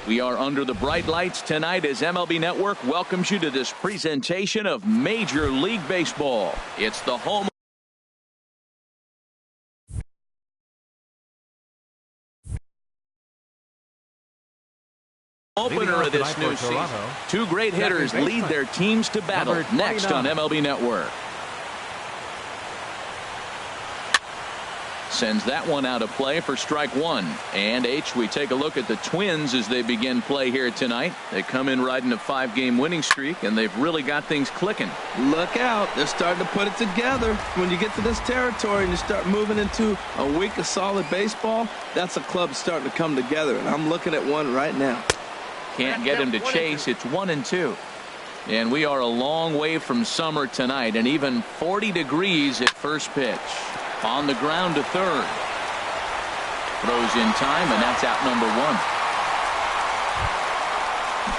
We are under the bright lights tonight as MLB Network welcomes you to this presentation of Major League Baseball. It's the home opener of this new season. Two great hitters lead their teams to battle next on MLB Network. Sends that one out of play for strike one. And we take a look at the Twins as they begin play here tonight. They come in riding a 5-game winning streak, and they've really got things clicking. Look out. They're starting to put it together. When you get to this territory and you start moving into a week of solid baseball, that's a club starting to come together. And I'm looking at one right now. Can't get him to chase. It's 1-2. And we are a long way from summer tonight, and even 40 degrees at first pitch. On the ground to third. Throws in time, and that's out number one.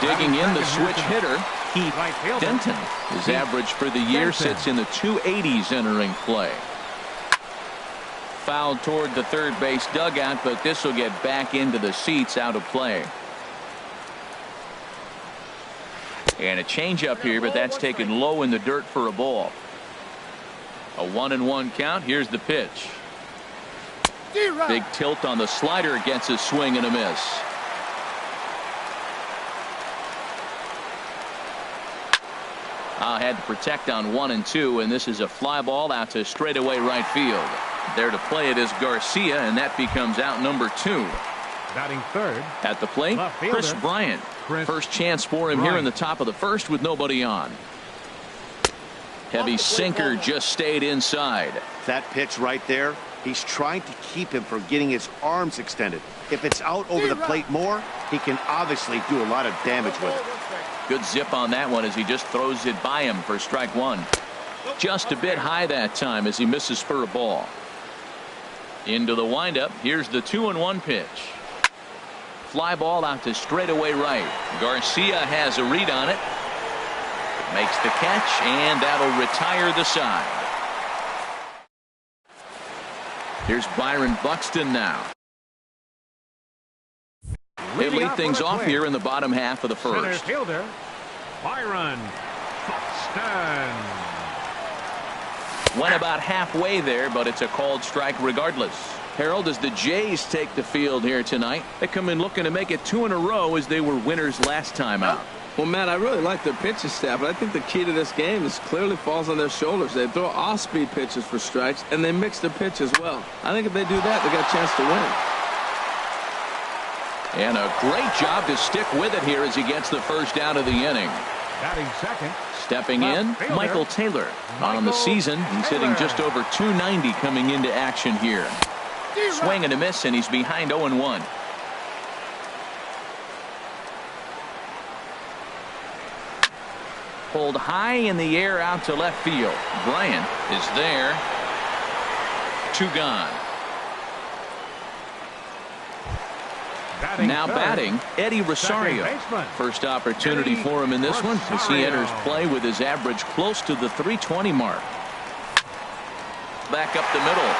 Digging in the switch hitter, Keith Denton. His average for the year sits in the 280s entering play. Fouled toward the third base dugout, but this will get back into the seats out of play. And a changeup here, but that's taken low in the dirt for a ball. A 1-1 count. Here's the pitch. Big tilt on the slider, gets a swing and a miss. Had to protect on 1-2, and this is a fly ball out to straightaway right field. There to play it is Garcia, and that becomes out number two. Batting third. At the plate, Chris Bryant. First chance for him here in the top of the first with nobody on. Heavy sinker just stayed inside. That pitch right there, he's trying to keep him from getting his arms extended. If it's out over the plate more, he can obviously do a lot of damage with it. Good zip on that one as he just throws it by him for strike one. Just a bit high that time as he misses for a ball. Into the windup. Here's the 2-1 pitch. Fly ball out to straightaway right. Garcia has a read on it. Makes the catch, and that'll retire the side. Here's Byron Buxton now. They lead things off here in the bottom half of the first. Center fielder, Byron Buxton. Went about halfway there, but it's a called strike regardless. Harold, as the Jays take the field here tonight, they come in looking to make it 2 in a row as they were winners last time out. Well, Matt, I really like their pitching staff, but I think the key to this game is clearly falls on their shoulders. They throw off-speed pitches for strikes, and they mix their pitch as well. I think if they do that, they got a chance to win. And a great job to stick with it here as he gets the first out of the inning. Batting second. Stepping in, Michael Taylor. On the season, he's hitting just over 290 coming into action here. Swing and a miss, and he's behind 0-1. Pulled high in the air out to left field. Bryant is there. 2 gone. Now batting, Eddie Rosario. First opportunity for him in this one as he enters play with his average close to the 320 mark. Back up the middle,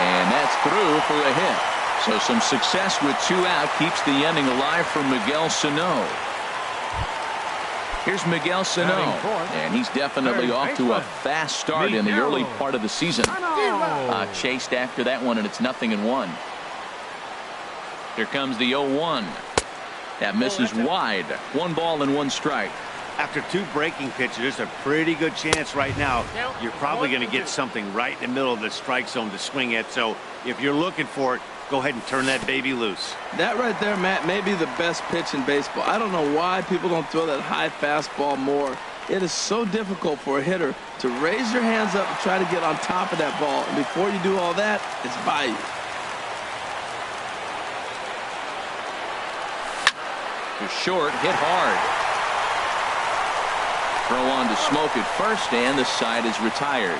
and that's through for a hit. So some success with 2 out keeps the inning alive for Miguel Sano. Here's Miguel Sano, and he's definitely off to a fast start in the early part of the season. Chased after that one, and it's 0-1. Here comes the 0-1. That misses wide. 1 ball and 1 strike. After 2 breaking pitches, there's a pretty good chance right now you're probably going to get something right in the middle of the strike zone to swing at. So if you're looking for it, go ahead and turn that baby loose. That right there, Matt, may be the best pitch in baseball. I don't know why people don't throw that high fastball more. It is so difficult for a hitter to raise your hands up and try to get on top of that ball. And before you do all that, it's by you. To short, hit hard. Throw on to Smoke at first, and the side is retired.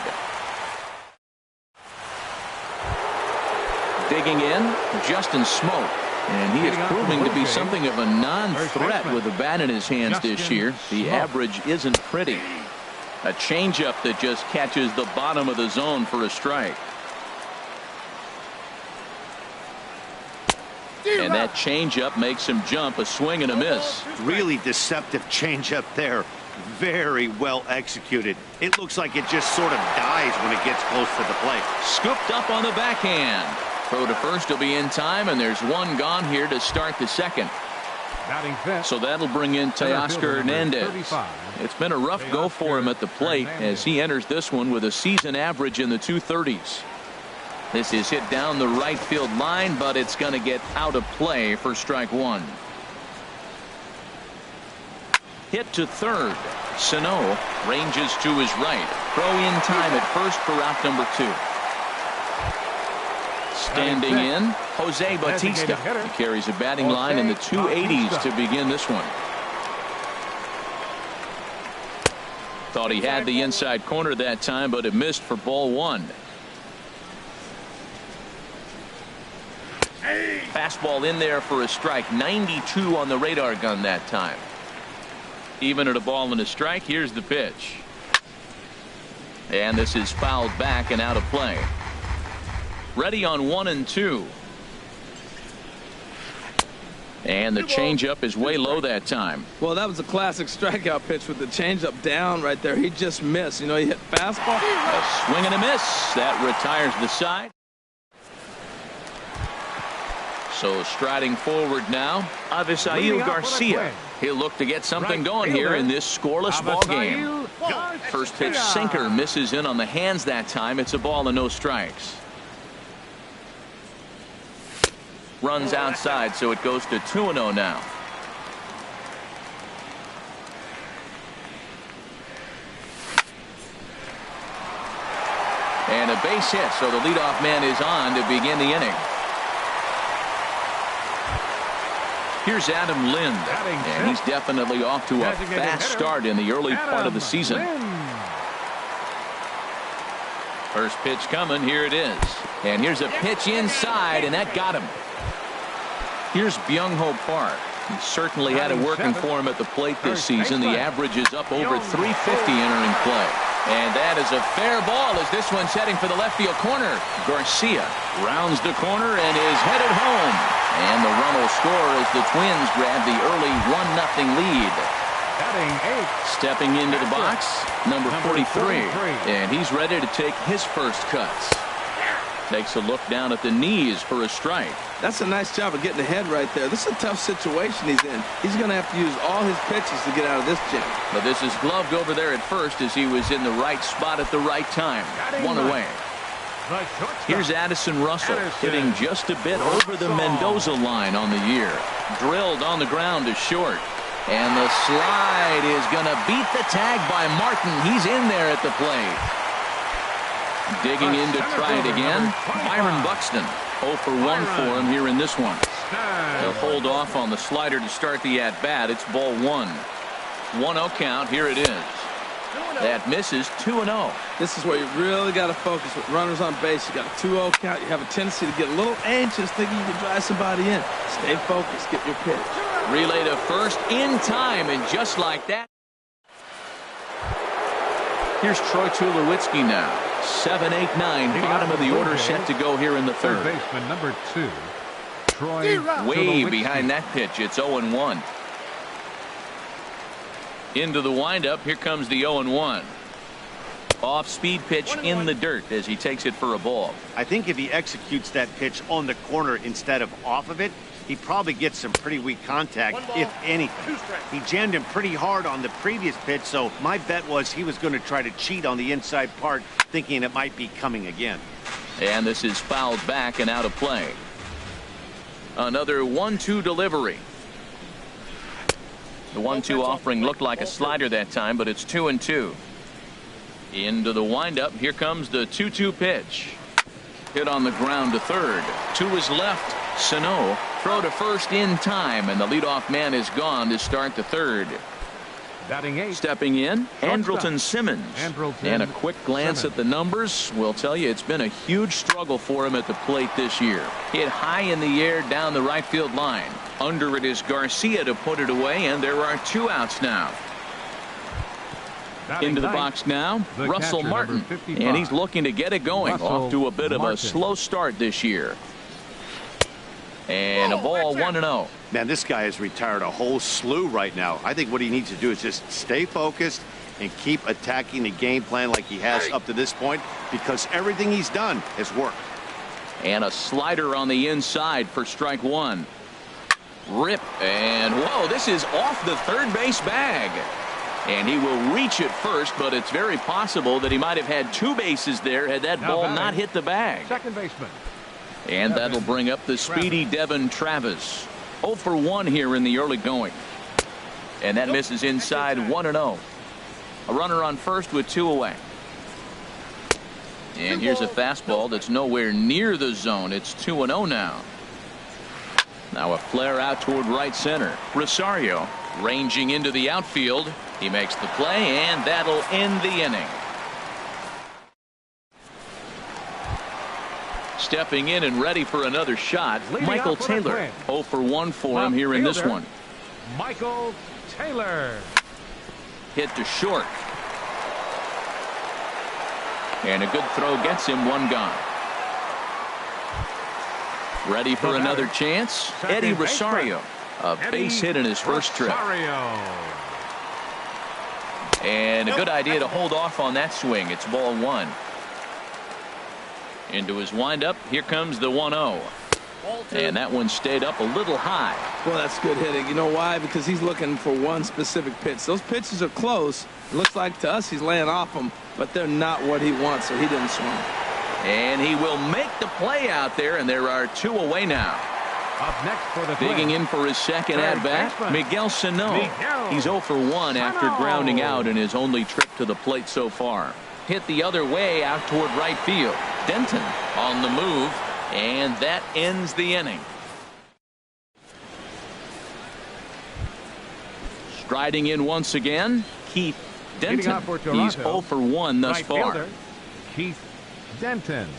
Digging in, Justin Smoke. And he is proving to be something of a non-threat with the bat in his hands this year. The average isn't pretty. A changeup that just catches the bottom of the zone for a strike. And that changeup makes him jump. A swing and a miss. Really deceptive changeup there. Very well executed. It looks like it just sort of dies when it gets close to the plate. Scooped up on the backhand. Throw to first will be in time, and there's one gone here to start the second. Batting fifth. So that'll bring in Teoscar Hernandez. It's been a rough go for him at the plate as he enters this one with a season average in the 230s. This is hit down the right field line, but it's going to get out of play for strike one. Hit to third. Sano ranges to his right. Throw in time at first for out number 2. Standing in, Jose Bautista. He carries a batting line in the 280s to begin this one. Thought he had the inside corner that time, but it missed for ball 1. Fastball in there for a strike. 92 on the radar gun that time. Even at a ball and a strike, here's the pitch. And this is fouled back and out of play. Ready on 1 and 2. And the changeup is way low that time. Well, that was a classic strikeout pitch with the changeup down right there. He just missed. You know, he hit fastball. A swing and a miss. That retires the side. So striding forward now, Avisail Garcia. He'll look to get something going here in this scoreless ball game. First pitch sinker misses in on the hands that time. It's a ball and no strikes. Runs outside, so it goes to 2-0 now. And a base hit, so the leadoff man is on to begin the inning. Here's Adam Lind, and he's definitely off to a fast start in the early part of the season. First pitch coming, here it is. And here's a pitch inside, and that got him. Here's Byung-Ho Park. He certainly had it working for him at the plate this season. The average is up over 350 entering play. And that is a fair ball as this one's heading for the left field corner. Garcia rounds the corner and is headed home. And the run will score as the Twins grab the early 1-0 lead. Stepping into the box, number 43. And he's ready to take his first cuts. Takes a look down at the knees for a strike. That's a nice job of getting ahead right there. This is a tough situation he's in. He's going to have to use all his pitches to get out of this jam. But this is gloved over there at first as he was in the right spot at the right time. One away. Here's Addison Russell hitting just a bit over the Mendoza line on the year. Drilled on the ground to short. And the slide is going to beat the tag by Martin. He's in there at the plate. Digging in to try it again, Byron Buxton. 0 for 1 for him here in this one. They'll hold off on the slider to start the at-bat. It's ball 1. 1-0 count. Here it is. That misses. 2-0. This is where you really got to focus with runners on base. You got a 2-0 count. You have a tendency to get a little anxious thinking you can drive somebody in. Stay focused. Get your pitch. Relay to first in time, and just like that. Here's Troy Tulowitzki now. 7, 8, 9, bottom of the order set to go here in the third. Baseman number 2, Troy way behind that pitch. It's 0-1. Into the windup. Here comes the 0-1. Off speed pitch in the dirt as he takes it for a ball. I think if he executes that pitch on the corner instead of off of it, he probably gets some pretty weak contact, if anything. He jammed him pretty hard on the previous pitch, so my bet was he was going to try to cheat on the inside part, thinking it might be coming again. And this is fouled back and out of play. Another 1-2 delivery. The 1-2 offering looked like a slider that time, but it's 2-2. Into the windup. Here comes the 2-2 pitch. Hit on the ground to third. To his left, Sano. Throw to first in time, and the leadoff man is gone to start the third. Stepping in, Andrelton Simmons. And a quick glance at the numbers will tell you it's been a huge struggle for him at the plate this year. Hit high in the air down the right field line. Under it is Garcia to put it away, and there are 2 outs now. Into the box now, Russell Martin. And he's looking to get it going. Off to a bit of a slow start this year. And a ball 1-0. Man, this guy has retired a whole slew right now. I think what he needs to do is just stay focused and keep attacking the game plan like he has up to this point, because everything he's done has worked. And a slider on the inside for strike one. Rip, and whoa, this is off the third base bag. And he will reach it first, but it's very possible that he might have had two bases there had that ball not hit the bag. Second baseman. And that'll bring up the speedy Devin Travis. 0 for 1 here in the early going. And that misses inside 1-0. A runner on first with 2 away. And here's a fastball that's nowhere near the zone. It's 2-0 now. Now a flare out toward right center. Rosario ranging into the outfield. He makes the play, and that'll end the inning. Stepping in and ready for another shot, Michael Taylor. 0 for 1 for him here in this one. Michael Taylor. Hit to short. And a good throw gets him, 1 gone. Ready for another chance, Eddie Rosario. A base hit in his first trip. And a good idea to hold off on that swing. It's ball 1. Into his windup. Here comes the 1-0. And that one stayed up a little high. Well, that's good hitting. You know why? Because he's looking for one specific pitch. Those pitches are close. It looks like to us he's laying off them, but they're not what he wants, so he didn't swing. And he will make the play out there, and there are 2 away now. Up next for the digging in for his second at-bat, Miguel Sano. He's 0 for 1 after grounding out in his only trip to the plate so far. Hit the other way out toward right field. Denton on the move, and that ends the inning. Striding in once again, Keith Denton. He's 0 for 1 thus far. Keith Denton.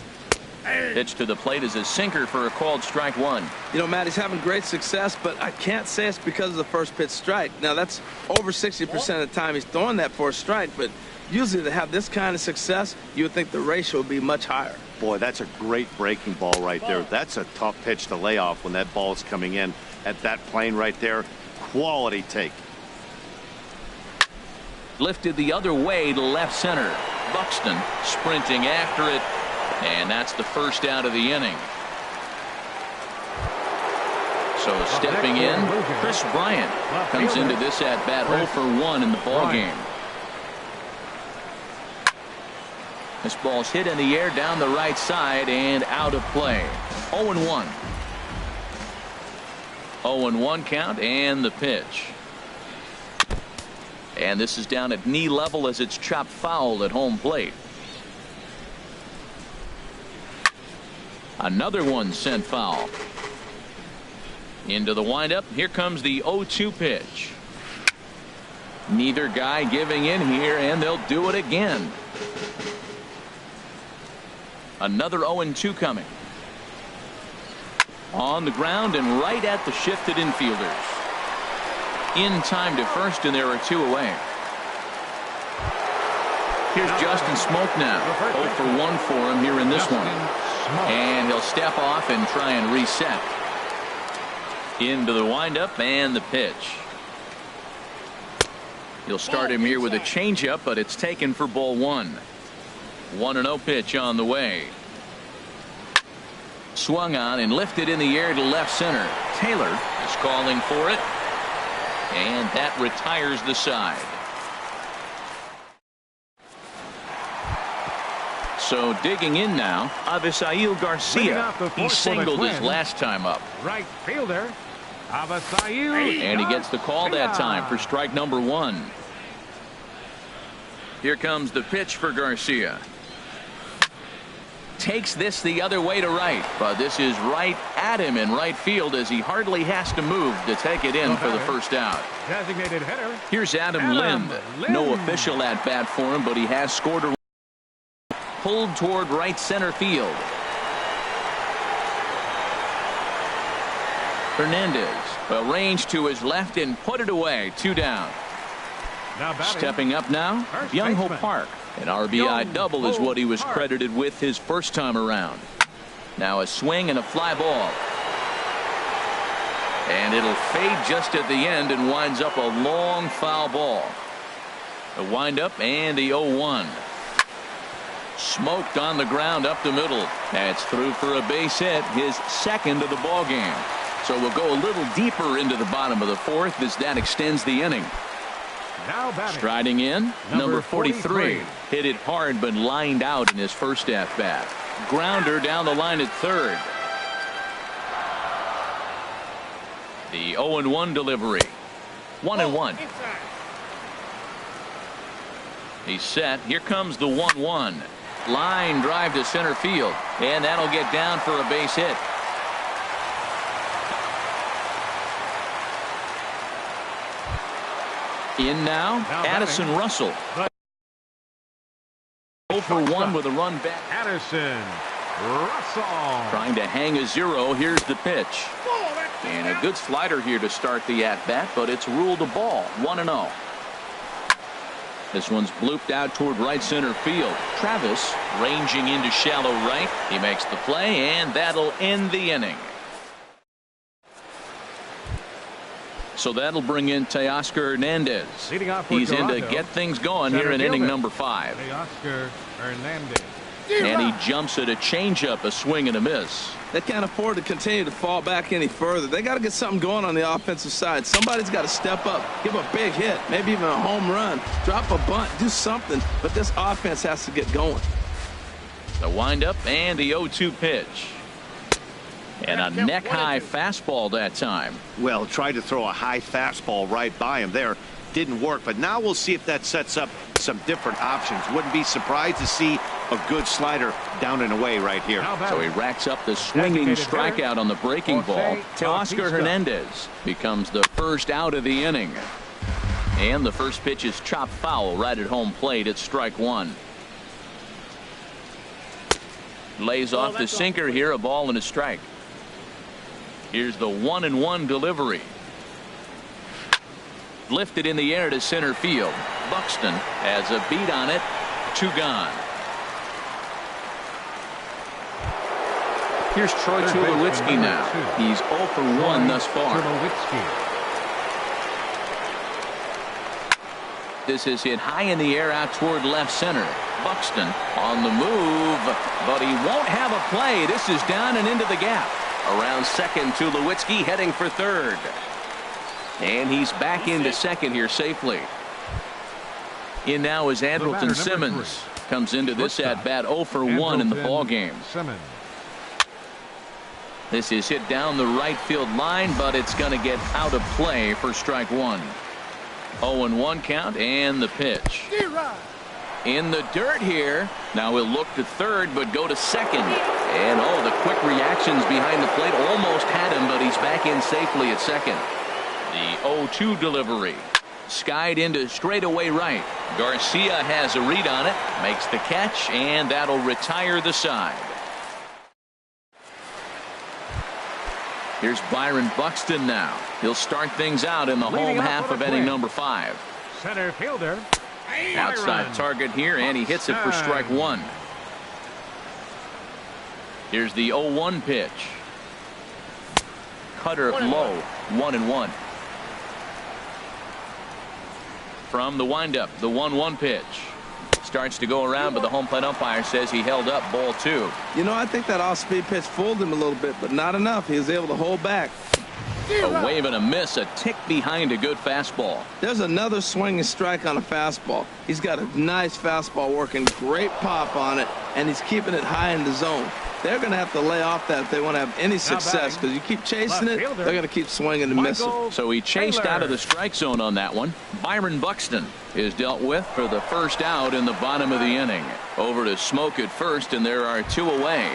Pitch to the plate is a sinker for a called strike 1. You know, Matt, he's having great success, but I can't say it's because of the first pitch strike. Now, that's over 60% of the time he's throwing that for a strike, but usually to have this kind of success, you would think the ratio would be much higher. Boy, that's a great breaking ball right there. That's a tough pitch to lay off when that ball is coming in at that plane right there. Quality take. Lifted the other way to left center. Buxton sprinting after it. And that's the first out of the inning. So stepping in, Chris Bryant comes into this at bat 0 for 1 in the ball game. This ball's hit in the air down the right side and out of play. 0-1. 0-1 count and the pitch. And this is down at knee level as it's chopped foul at home plate. Another one sent foul. Into the windup. Here comes the 0-2 pitch. Neither guy giving in here, and they'll do it again. Another 0-2 coming. On the ground and right at the shifted infielders. In time to first, and there are 2 away. Here's Justin Smoke now. 0 for 1 for him here in this one. And he'll step off and try and reset. Into the windup and the pitch. He'll start him here with a changeup, but it's taken for ball 1. 1-0 pitch on the way. Swung on and lifted in the air to left center. Taylor is calling for it. And that retires the side. So digging in now, Avisail Garcia. He singled his last time up. Right fielder, Avisail. And he gets the call that time for strike number 1. Here comes the pitch for Garcia. Takes this the other way to right, but this is right at him in right field as he hardly has to move to take it in for the first out. Designated hitter. Here's Adam Lind. No official at bat for him, but he has scored a pulled toward right center field. Hernandez arranged to his left and put it away. 2 down. Stepping up now, Byung-Ho Park. An RBI double is what he was credited with his first time around. Now a swing and a fly ball. And it'll fade just at the end and winds up a long foul ball. The windup and the 0-1. Smoked on the ground up the middle. That's through for a base hit, his second of the ball game. So we'll go a little deeper into the bottom of the fourth as that extends the inning. Now batting. Striding in, number 43. 43. Hit it hard but lined out in his first at bat. Grounder down the line at third. The 0-1 delivery. 1-1. He's set. Here comes the 1-1. Line drive to center field. And that'll get down for a base hit. In now Addison batting. Russell. 0 for 1 with a run back. Addison Russell. Trying to hang a 0. Here's the pitch. And a good slider here to start the at-bat, but it's ruled a ball. 1-0. This one's blooped out toward right center field. Travis ranging into shallow right. He makes the play, and that'll end the inning. So that'll bring in Teoscar Hernandez. Leading off for He's in to Toronto, get things going center here in inning fielder, number 5. Teoscar Hernandez. And he jumps at a changeup, a swing and a miss. They can't afford to continue to fall back any further. They got to get something going on the offensive side. Somebody's got to step up, give a big hit, maybe even a home run, drop a bunt, do something. But this offense has to get going. The windup and the 0-2 pitch. And a neck-high fastball that time. Well, tried to throw a high fastball right by him there. Didn't work, but now we'll see if that sets up some different options. Wouldn't be surprised to see a good slider down and away right here. So he racks up the swinging strikeout on the breaking ball. Teoscar Hernandez becomes the first out of the inning. And the first pitch is chopped foul right at home plate at strike 1. Lays off the sinker here, a ball and a strike. Here's the 1-1 delivery. Lifted in the air to center field. Buxton has a beat on it. 2 gone. Here's Troy Tulowitzki now. He's 0 for 1 thus far. This is hit high in the air out toward left center. Buxton on the move, but he won't have a play. This is down and into the gap. Around second, Tulowitzki heading for third. And he's back into second here safely. In now is Andrelton Simmons. Comes into this at bat 0 for 1 in the ball game. This is hit down the right field line, but it's going to get out of play for strike 1. 0-1 count and the pitch. In the dirt here. Now he'll look to third, but go to second. And oh, the quick reactions behind the plate almost had him, but he's back in safely at second. The 0-2 delivery. Skied into straightaway right. Garcia has a read on it, makes the catch, and that'll retire the side. Here's Byron Buxton now. He'll start things out in the home half of inning number 5. Center fielder. Outside target here, and he hits it for strike 1. Here's the 0-1 pitch. Cutter low. 1-1. From the windup, the 1-1 pitch. Starts to go around, but the home plate umpire says he held up, ball 2. You know, I think that off-speed pitch fooled him a little bit, but not enough. He was able to hold back. A wave and a miss, a tick behind a good fastball. There's another swinging strike on a fastball. He's got a nice fastball working, great pop on it, and he's keeping it high in the zone. They're going to have to lay off that if they want to have any success, because you keep chasing it, they're going to keep swinging and missing. So he chased out of the strike zone on that one. Byron Buxton is dealt with for the first out in the bottom of the inning. Over to Smoke at first, and there are 2 away.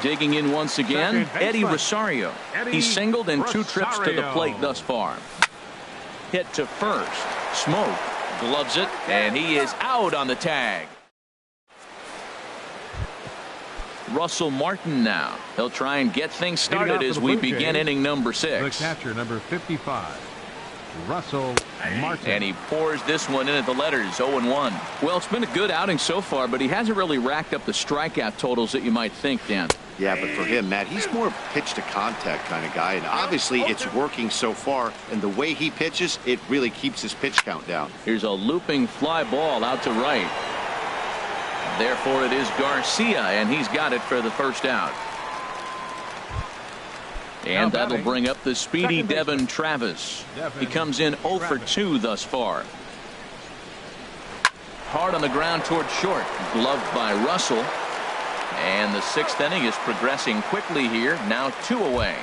Digging in once again, Eddie Rosario. He singled in 2 trips to the plate thus far. Hit to first. Smoke gloves it, and he is out on the tag. Russell Martin now. He'll try and get things started as we begin inning number 6. The catcher, number 55. Russell Martin. And he pours this one in at the letters, 0-1. Well, it's been a good outing so far, but he hasn't really racked up the strikeout totals that you might think, Dan. Yeah, but for him, Matt, he's more pitch to contact kind of guy, and obviously it's working so far, and the way he pitches, it really keeps his pitch count down. Here's a looping fly ball out to right. Therefore, it is Garcia, and he's got it for the first out. And that'll bring up the speedy Devin Travis. He comes in 0 for 2 thus far. Hard on the ground toward short. Gloved by Russell. And the 6th inning is progressing quickly here. Now 2 away.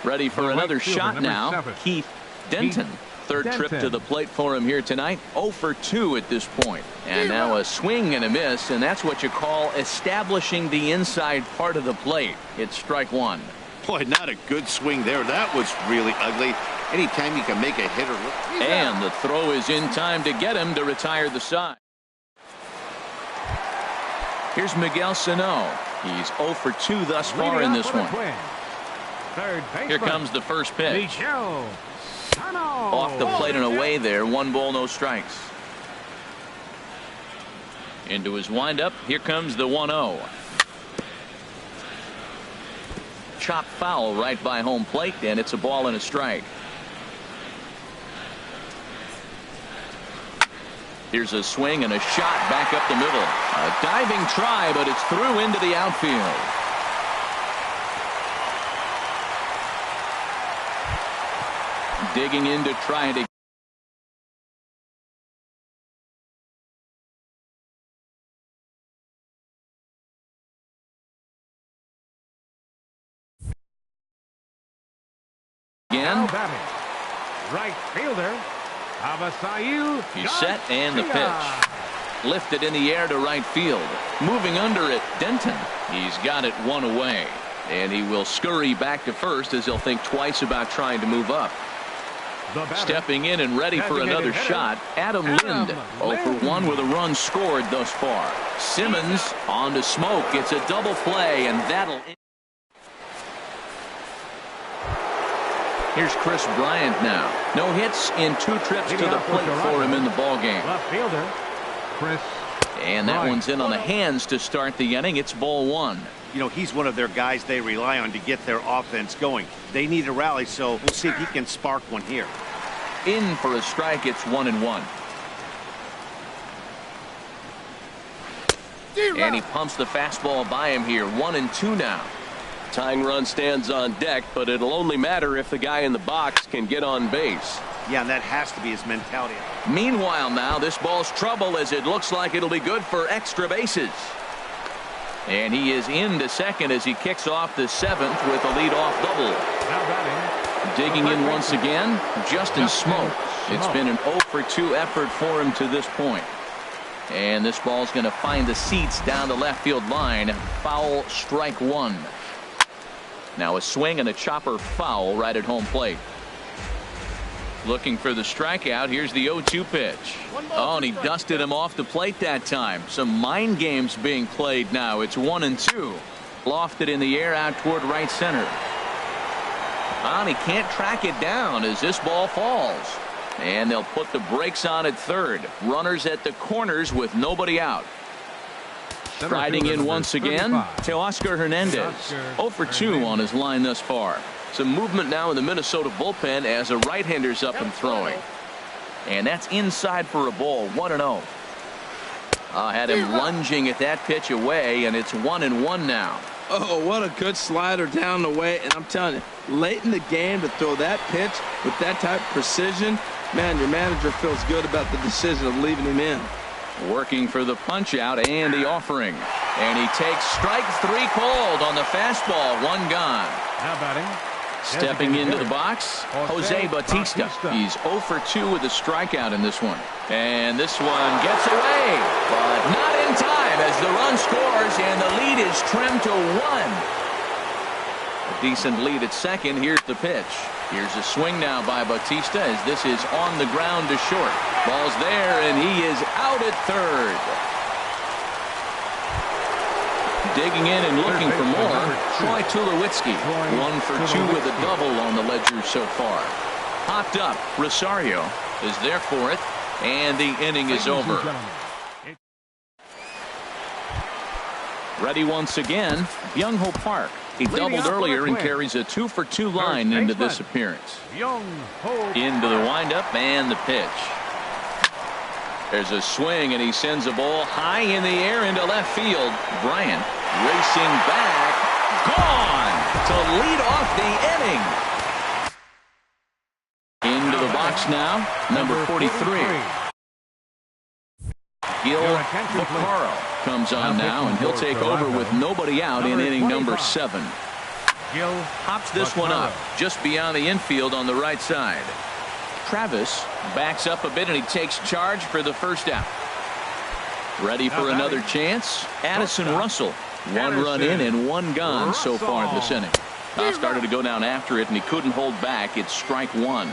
Ready for another shot now. Keith Denton. Third trip to the plate for him here tonight. 0 for 2 at this point. And now a swing and a miss. And that's what you call establishing the inside part of the plate. It's strike one. Boy, not a good swing there. That was really ugly. Anytime you can make a hitter look. And the throw is in time to get him to retire the side. Here's Miguel Sano. He's 0 for 2 thus far in this one. Here comes the first pitch. Off the plate and away there. 1 ball, no strikes. Into his windup. Here comes the 1-0. Chop foul right by home plate, and it's a ball and a strike. Here's a swing and a shot back up the middle. A diving try, but it's through into the outfield. Digging in to try to again. Right fielder Avisail. He's set and the pitch. Lifted in the air to right field. Moving under it, Denton. He's got it 1 away. And he will scurry back to first as he'll think twice about trying to move up. Stepping in and ready for another shot, Adam Lind. 0 for 1 with a run scored thus far. Simmons on to Smoke. It's a double play, and that'll. Here's Chris Bryant now. No hits in 2 trips to the plate for him in the ballgame. Left fielder Chris. And that one's in on the hands to start the inning. It's ball 1. You know, he's one of their guys they rely on to get their offense going. They need a rally, so we'll see if he can spark one here. In for a strike. It's 1-1. And he pumps the fastball by him here. 1-2 now. Tying run stands on deck, but it'll only matter if the guy in the box can get on base. Yeah, and that has to be his mentality. Meanwhile now, this ball's trouble as it looks like it'll be good for extra bases. And he is into second as he kicks off the 7th with a leadoff double. Now batting. Digging in once again, Justin Smoke. It's been an 0 for 2 effort for him to this point. And this ball's going to find the seats down the left field line. Foul, strike 1. Now a swing and a chopper foul right at home plate. Looking for the strikeout. Here's the 0-2 pitch. Oh, and he dusted him off the plate that time. Some mind games being played now. It's 1-2. Lofted in the air out toward right center. And he can't track it down as this ball falls. And they'll put the brakes on at third. Runners at the corners with nobody out. Striding in once again, Teoscar Hernandez. 0 for 2 on his line thus far. Some movement now in the Minnesota bullpen as a right-hander's up and throwing. And that's inside for a ball. 1-0. Had him lunging at that pitch away, and it's 1-1 now. Oh, what a good slider down the way. And I'm telling you, late in the game to throw that pitch with that type of precision, man, your manager feels good about the decision of leaving him in. Working for the punch out and the offering. And he takes strike 3 called on the fastball. 1 gone. Now batting. Stepping into the box, Jose Bautista. He's 0 for 2 with a strikeout in this one. And this one gets away, but not in time as the run scores and the lead is trimmed to 1. A decent lead at second. Here's the pitch. Here's a swing now by Bautista as this is on the ground to short. Ball's there and he is out at third. Digging in and looking for more, Troy Tulowitzki. 1 for 2 with a double on the ledger so far. popped up. Rosario is there for it, and the inning is over. Ready once again, Byung-ho Park. He doubled earlier and carries a 2-for-2 line into this appearance. Into the windup and the pitch. There's a swing, and he sends a ball high in the air into left field. Bryant racing back, gone to lead off the inning. Into the box now, number 43. Gil Vaccaro comes on now, and he'll take over with nobody out in inning number 7. Gil pops this one up just beyond the infield on the right side. Travis backs up a bit, and he takes charge for the first out. Ready for another chance? Addison Russell. 1 run in and 1 gone so far this inning. Started to go down after it, and he couldn't hold back. It's strike 1.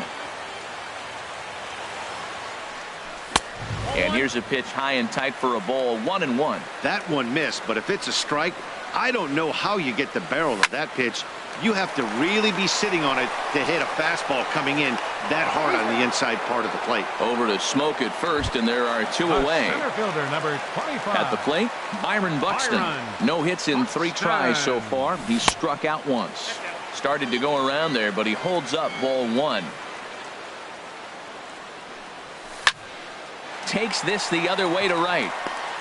And here's a pitch high and tight for a ball, 1-1. That one missed, but if it's a strike, I don't know how you get the barrel of that pitch. You have to really be sitting on it to hit a fastball coming in that hard on the inside part of the plate. Over to Smoke at first, and there are 2 away. Center fielder, number 25. At the plate, Byron Buxton. No hits in 3 tries so far. He struck out once. Started to go around there, but he holds up ball 1. Takes this the other way to right,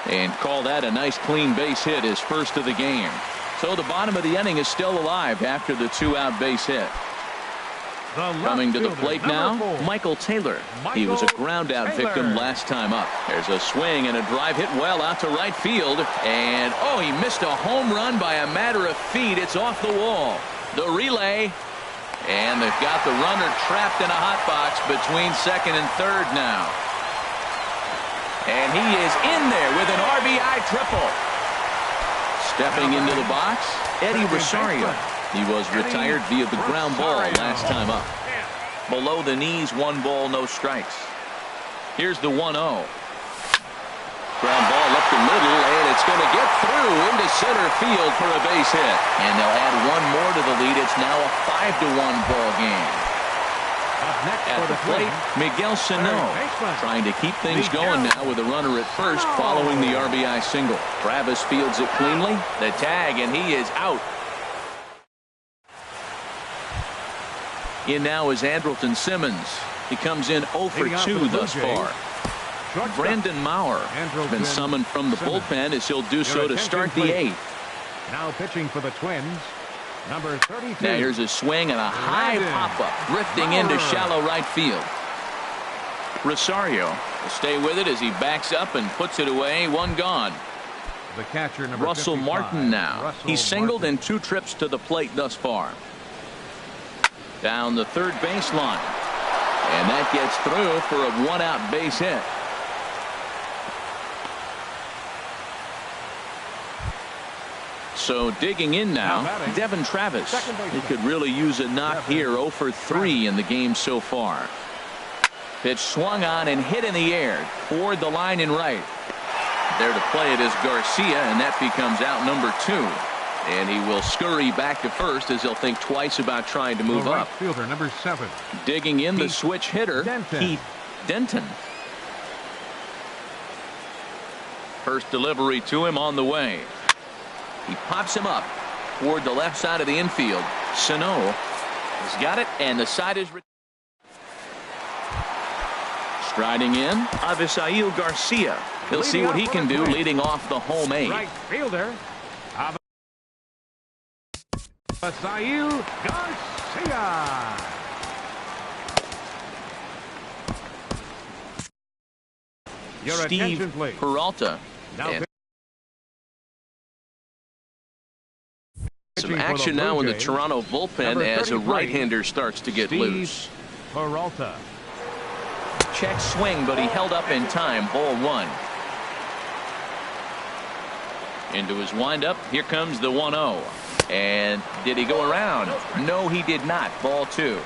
and call that a nice clean base hit, his first of the game. So the bottom of the inning is still alive after the 2-out base hit. Coming to the plate now, Michael Taylor. He was a ground out victim last time up. There's a swing and a drive hit well out to right field, and oh, he missed a home run by a matter of feet. It's off the wall. The relay, and they've got the runner trapped in a hot box between second and third now. And he is in there with an RBI triple. Stepping into the box, Eddie Rosario. He was retired via the ground ball last time up. Below the knees, 1 ball, no strikes. Here's the 1-0. Ground ball up the middle, and it's going to get through into center field for a base hit. And they'll add 1 more to the lead. It's now a 5-1 ball game. At the plate, Miguel Sano trying to keep things going now with a runner at first following the RBI single. Travis fields it cleanly. The tag, and he is out. In now is Andrelton Simmons. He comes in 0 for 2 thus far. Brandon Maurer has been summoned from the bullpen, as he'll do so to start the 8th. Now pitching for the Twins, number 32. Now here's a swing and a high pop-up, drifting into shallow right field. Rosario will stay with it as he backs up and puts it away. 1 gone. The catcher, number Russell 55. Martin now. He's singled in 2 trips to the plate thus far. Down the third baseline, and that gets through for a 1-out base hit. So digging in now, Devin Travis. He could really use a knock here. 0 for 3 in the game so far. Pitch swung on and hit in the air toward the line and right. There to play it is Garcia, and that becomes out number 2. And he will scurry back to first as he'll think twice about trying to move up. Fielder, number 7. Digging in the switch hitter, Keith Denton. First delivery to him on the way. He pops him up toward the left side of the infield. Sano has got it, and the side is striding in. Avisail Garcia. He'll see what he can do leading off the home 8. Right fielder, Avisail Garcia. Your Steve attention, please. Peralta. And some action now in the Toronto bullpen as a right-hander starts to get loose. Peralta. Check swing, but he held up in time. Ball 1. Into his windup. Here comes the 1-0. And did he go around? No, he did not. Ball 2.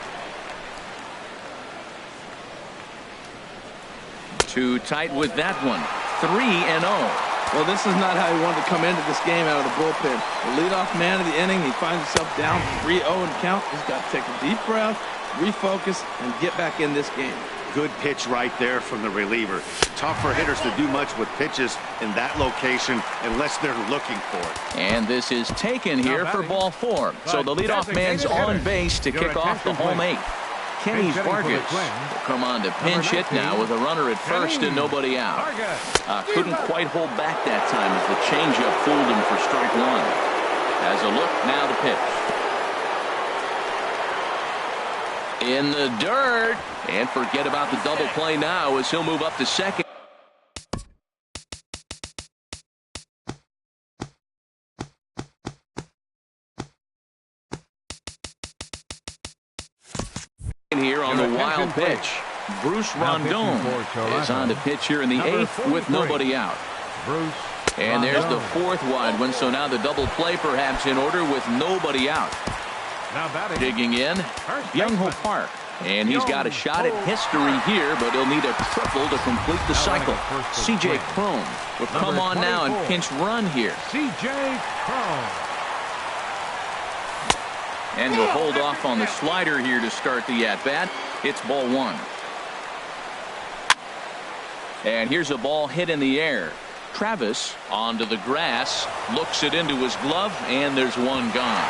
Too tight with that one. 3-0. Well, this is not how he wanted to come into this game out of the bullpen. The leadoff man of the inning, he finds himself down 3-0 in count. He's got to take a deep breath, refocus, and get back in this game. Good pitch right there from the reliever. Tough for hitters to do much with pitches in that location unless they're looking for it. And this is taken here for ball 4. So the leadoff man's on base to kick off the home 8th. Kenny Vargas will come on to pinch hit now with a runner at first and nobody out. Couldn't quite hold back that time as the changeup fooled him for strike 1. As a look, now the pitch. In the dirt. And forget about the double play now as he'll move up to second. Here on the wild pitch. Bruce Rondon is on to pitch here in the 8th with nobody out. And there's the 4th wide one, so now the double play perhaps in order with nobody out. Digging in, Young-Ho Park. And he's got a shot at history here, but he'll need a triple to complete the cycle. C.J. Cron will come on now and pinch run here. C.J. Cron. And he'll hold off on the slider here to start the at-bat. It's ball 1. And here's a ball hit in the air. Travis onto the grass, looks it into his glove, and there's one gone.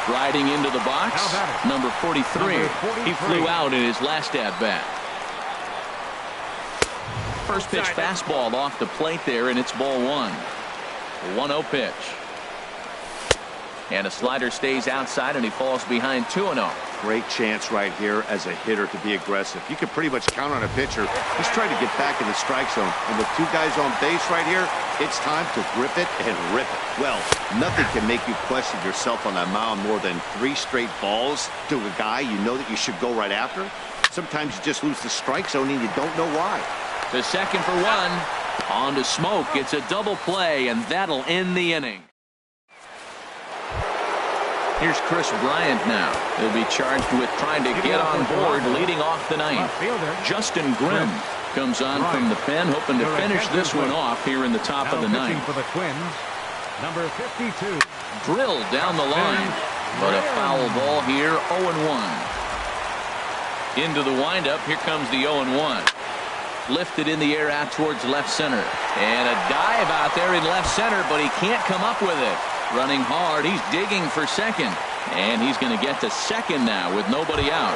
Striding into the box, number 43. He flew out in his last at-bat. First pitch fastball off the plate there, and it's ball 1. 1-0 pitch. And a slider stays outside, and he falls behind 2-0. Great chance right here as a hitter to be aggressive. You can pretty much count on a pitcher. He's trying to get back in the strike zone. And with 2 guys on base right here, it's time to grip it and rip it. Well, nothing can make you question yourself on that mound more than 3 straight balls to a guy you know that you should go right after. Sometimes you just lose the strike zone and you don't know why. To second for 1. On to Smoke. It's a double play, and that'll end the inning. Here's Chris Bryant now. He'll be charged with trying to get on board leading off the 9th. Justin Grimm comes on from the pen, hoping to finish this one off here in the top of the 9th. For the Twins, number 52. Drilled down the line, but a foul ball here, 0-1. Into the windup, here comes the 0-1. Lifted in the air out towards left center. And a dive out there in left center, but he can't come up with it. Running hard, he's digging for second, and he's going to get to second now with nobody out.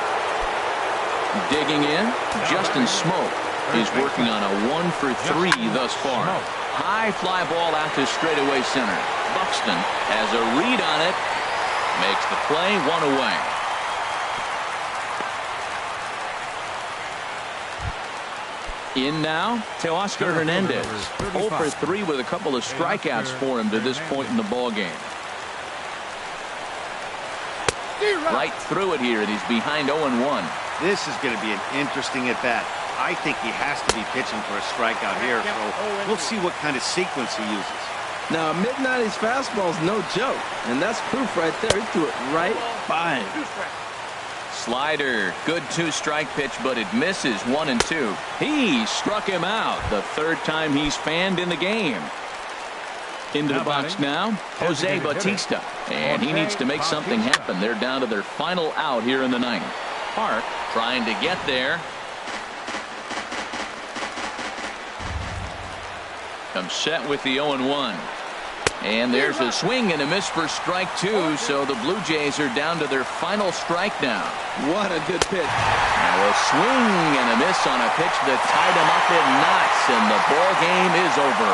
Digging in, Justin Smoke is working on a 1-for-3 thus far. High fly ball out to straightaway center. Buxton has a read on it, makes the play, 1 away. In now, Teoscar Hernandez. 0-for-3 with a couple of strikeouts for him to this point in the ball game. Right through it here, and he's behind 0-1. This is going to be an interesting at-bat. I think he has to be pitching for a strikeout here, so we'll see what kind of sequence he uses. Now, a mid-90s fastball is no joke, and that's proof right there. He threw it right by him. Slider, good 2-strike pitch, but it misses 1-2. He struck him out the 3rd time he's fanned in the game. Into the box now, Jose Bautista, and he needs to make something happen. They're down to their final out here in the 9th. Park trying to get there. Comes set with the 0-1. And there's a swing and a miss for strike 2, so the Blue Jays are down to their final strike now. What a good pitch. Now a swing and a miss on a pitch that tied him up in knots, and the ball game is over.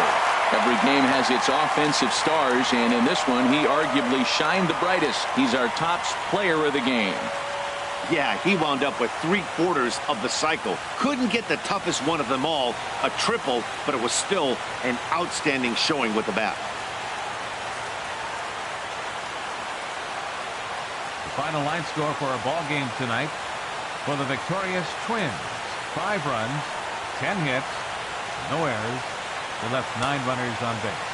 Every game has its offensive stars, and in this one, he arguably shined the brightest. He's our top player of the game. Yeah, he wound up with 3/4 of the cycle. Couldn't get the toughest one of them all, a triple, but it was still an outstanding showing with the bat. Final line score for our ball game tonight for the victorious Twins: 5 runs, 10 hits, no errors. They left 9 runners on base.